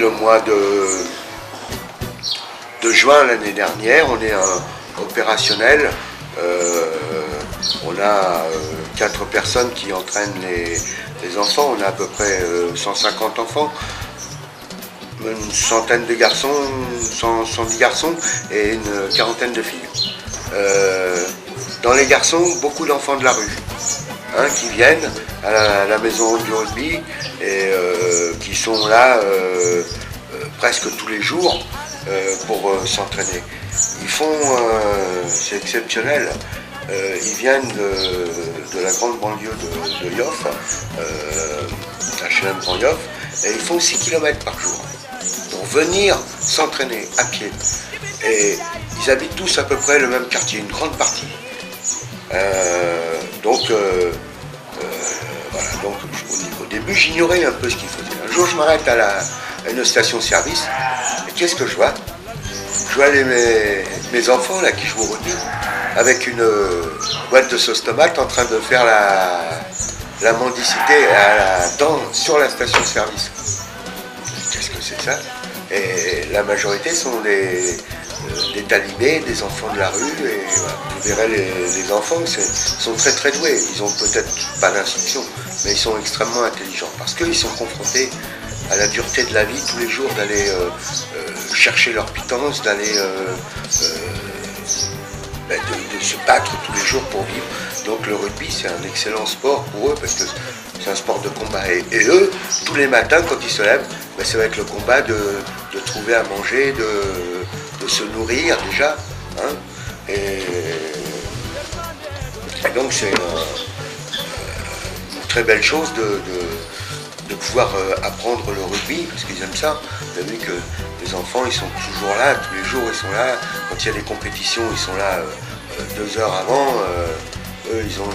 le mois de juin l'année dernière, on est opérationnel. On a 4 personnes qui entraînent les enfants. On a à peu près 150 enfants, une centaine de garçons, 110 garçons et une quarantaine de filles. Dans les garçons, beaucoup d'enfants de la rue qui viennent à la maison du rugby et qui sont là presque tous les jours pour s'entraîner. Ils font, c'est exceptionnel, ils viennent de la grande banlieue de Yoff, HLM Grand Yoff, et ils font 6 km par jour pour venir s'entraîner à pied. Et ils habitent tous à peu près le même quartier, une grande partie. Voilà, donc au début j'ignorais un peu ce qu'ils faisaient. Un jour je m'arrête à une station-service, et qu'est-ce que je vois? Je vois mes enfants là qui jouent au rugby avec une boîte de sauce tomate en train de faire la mendicité sur la station-service. Qu'est-ce que c'est ça? Et la majorité sont des talibés, des enfants de la rue, et voilà. Vous verrez les enfants sont très très doués. Ils ont peut-être pas d'instruction, mais ils sont extrêmement intelligents parce qu'ils sont confrontés à la dureté de la vie tous les jours, d'aller chercher leur pitance, d'aller de se battre tous les jours pour vivre. Donc le rugby c'est un excellent sport pour eux parce que c'est un sport de combat. Et eux, tous les matins quand ils se lèvent, ça va être le combat de trouver à manger, de se nourrir déjà. Et donc c'est une très belle chose de pouvoir apprendre le rugby, parce qu'ils aiment ça. Vous avez vu que les enfants, ils sont toujours là, tous les jours ils sont là. Quand il y a des compétitions, ils sont là 2 heures avant. Eux, ils ont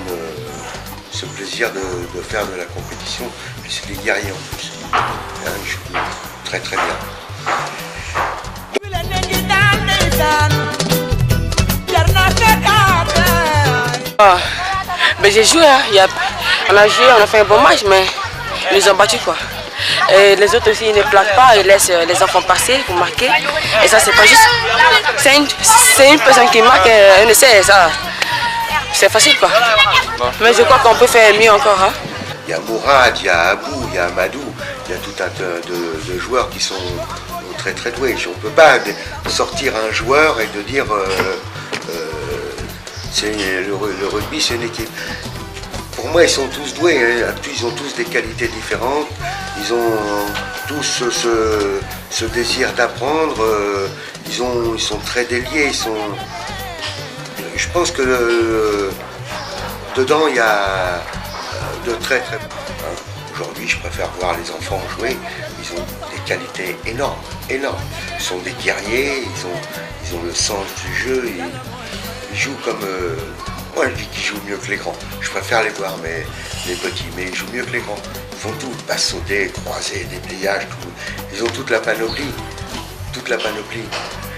ce plaisir de faire de la compétition. Puis c'est des guerriers en plus. Ils jouent très très bien. J'ai joué, on a joué, on a fait un bon match, mais ils nous ont battus quoi. Et les autres aussi ils ne plaquent pas, ils laissent les enfants passer pour marquer. Et ça c'est pas juste. C'est une personne qui marque, elle essaie, ça. C'est facile quoi. Mais je crois qu'on peut faire mieux encore. Il y a Mourad, il y a Abou, il y a Amadou, il y a tout un tas de joueurs qui sont très très doués. On ne peut pas sortir un joueur et de dire le rugby c'est une équipe. Pour moi ils sont tous doués, ils ont tous des qualités différentes, ils ont tous ce désir d'apprendre, ils sont très déliés, je pense que dedans il y a de très très... Aujourd'hui je préfère voir les enfants jouer, ils ont des qualités énormes, énormes. Ils sont des guerriers, ils ont le sens du jeu, ils jouent comme... moi je dis qu'ils jouent mieux que les grands. Je préfère les voir, les petits, mais ils jouent mieux que les grands. Ils font tout, passe sauter, croiser, dépliage, tout. Ils ont toute la panoplie. Toute la panoplie.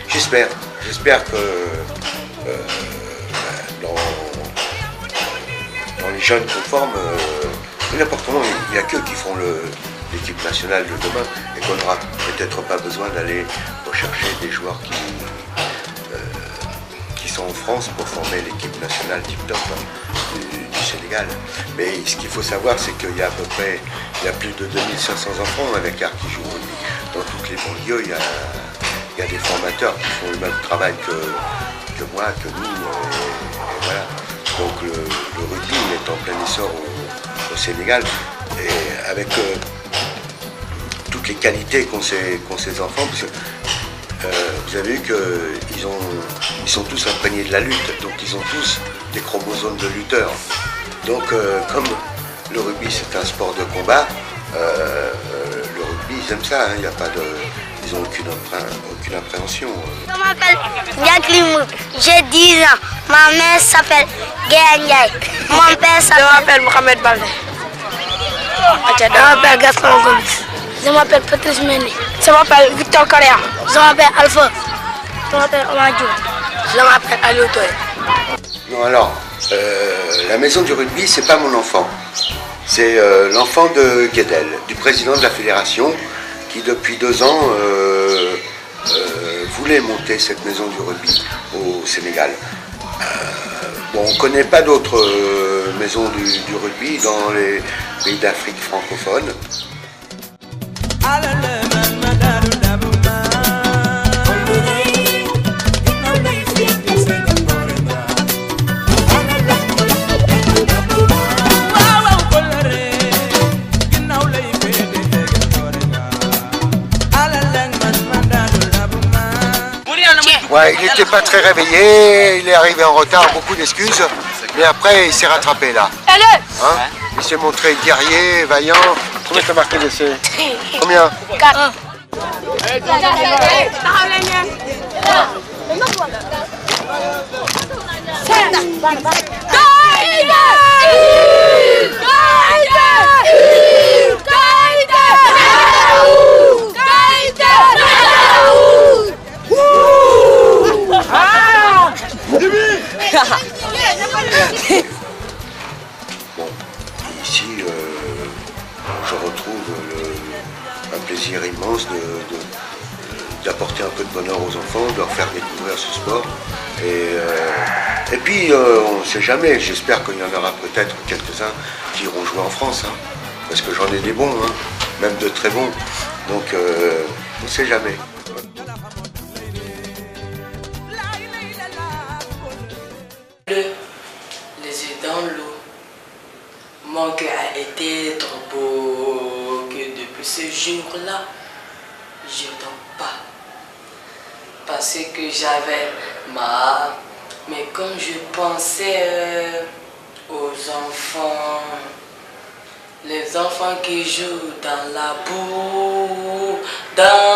J'espère que dans les jeunes qu'on forme, n'importe comment, il n'y a qu'eux qui feront l'équipe nationale de demain et qu'on n'aura peut-être pas besoin d'aller rechercher des joueurs qui sont en France pour former l'équipe nationale tip-top du Sénégal. Mais ce qu'il faut savoir, c'est qu'il y a à peu près plus de 2500 enfants avec art qui jouent au rugby. Dans toutes les banlieues, il y a des formateurs qui font le même travail que moi, que nous. Et voilà. Donc le rugby est en plein essor au Sénégal. Et avec toutes les qualités qu'ont ces enfants, parce que vous avez vu qu'ils sont tous imprégnés de la lutte, donc ils ont tous des chromosomes de lutteurs. Donc comme le rugby c'est un sport de combat, le rugby ils aiment ça, il n'y a pas de... Ils n'ont aucune appréhension. Je m'appelle Ndiak, j'ai 10 ans. Ma mère s'appelle Guéa. Mon père s'appelle Mohamed Balde. Je m'appelle Gaston Gomis. Je m'appelle Patrice Mendy. Je m'appelle Victor Correa. Je m'appelle Alpha. Je m'appelle Omar Diop. Je m'appelle Aliou Toye. Non, alors, la maison du rugby, c'est pas mon enfant. C'est l'enfant de Guédel, du président de la fédération. qui depuis 2 ans voulait monter cette maison du rugby au Sénégal. Bon, on ne connaît pas d'autres maisons du rugby dans les pays d'Afrique francophone. Ouais, il n'était pas très réveillé, il est arrivé en retard, beaucoup d'excuses, mais après il s'est rattrapé là. Hein, il s'est montré guerrier, vaillant. Combien t'as marqué d'essai? Combien? 4. Bon, ici, je retrouve un plaisir immense d'apporter un peu de bonheur aux enfants, de leur faire découvrir ce sport. Et puis, on ne sait jamais, j'espère qu'il y en aura peut-être quelques-uns qui iront jouer en France, hein, parce que j'en ai des bons, hein, même de très bons. Donc, on ne sait jamais. Les yeux dans l'eau, mon cœur a été trop beau que depuis ce jour-là, je ne dors pas. Parce que j'avais marre, mais quand je pensais aux enfants, les enfants qui jouent dans la boue, dans